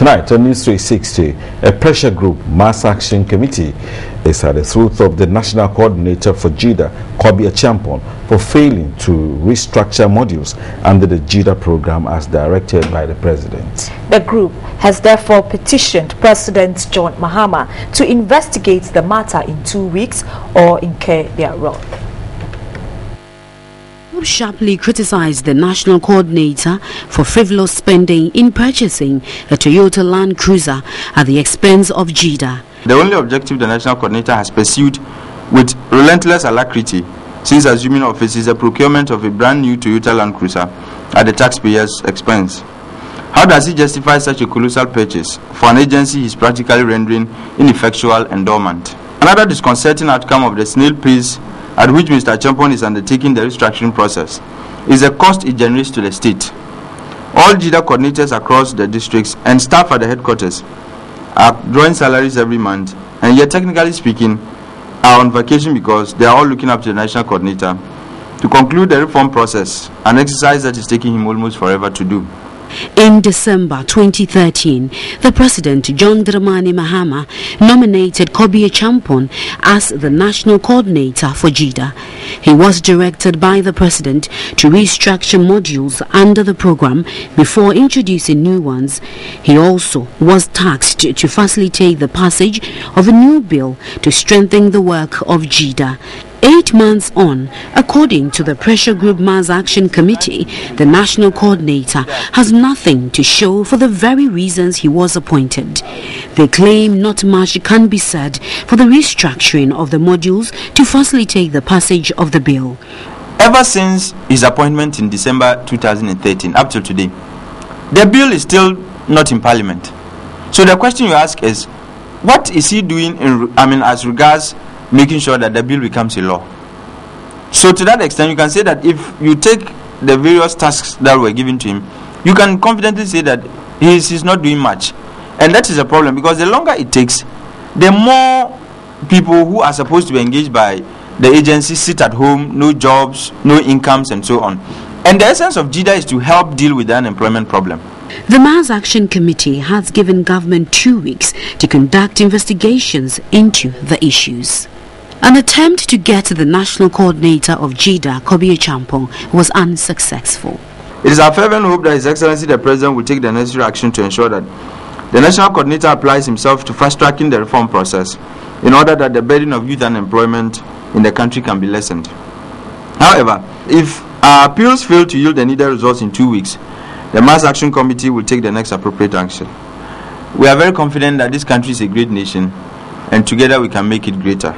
Tonight on News 360, a pressure group mass action committee is at the throat of the national coordinator for Gyeeda, Restructuring, for failing to restructure modules under the Gyeeda program as directed by the president. The group has therefore petitioned President John Mahama to investigate the matter in 2 weeks or incur their wrath. Sharply criticized the national coordinator for frivolous spending in purchasing a Toyota Land Cruiser at the expense of Gyeeda. The only objective the national coordinator has pursued with relentless alacrity since assuming office is the procurement of a brand new Toyota Land Cruiser at the taxpayer's expense. How does he justify such a colossal purchase for an agency he is practically rendering ineffectual and dormant? Another disconcerting outcome of the snail pace at which Mr. Champon is undertaking the restructuring process is the cost it generates to the state. All Gyeeda coordinators across the districts and staff at the headquarters are drawing salaries every month, and yet technically speaking are on vacation because they are all looking up to the national coordinator to conclude the reform process, an exercise that is taking him almost forever to do. In December 2013, the President, John Dramani Mahama, nominated Restructuring as the national coordinator for Gyeeda. He was directed by the President to restructure modules under the program before introducing new ones. He also was tasked to facilitate the passage of a new bill to strengthen the work of Gyeeda. 8 months on, according to the Pressure Group Mass Action Committee, the national coordinator has nothing to show for the very reasons he was appointed. They claim not much can be said for the restructuring of the modules to facilitate the passage of the bill. Ever since his appointment in December 2013 up till today, the bill is still not in Parliament. So the question you ask is, what is he doing as regards making sure that the bill becomes a law? So to that extent, you can say that if you take the various tasks that were given to him, you can confidently say that he's not doing much. And that is a problem, because the longer it takes, the more people who are supposed to be engaged by the agency sit at home, no jobs, no incomes, and so on. And the essence of Gyeeda is to help deal with the unemployment problem. The Mass Action Committee has given government 2 weeks to conduct investigations into the issues. An attempt to get the national coordinator of Gyeeda, Restructuring, was unsuccessful. It is our fervent hope that His Excellency the President will take the necessary action to ensure that the national coordinator applies himself to fast-tracking the reform process in order that the burden of youth unemployment in the country can be lessened. However, if our appeals fail to yield the needed results in 2 weeks, the Mass Action Committee will take the next appropriate action. We are very confident that this country is a great nation, and together we can make it greater.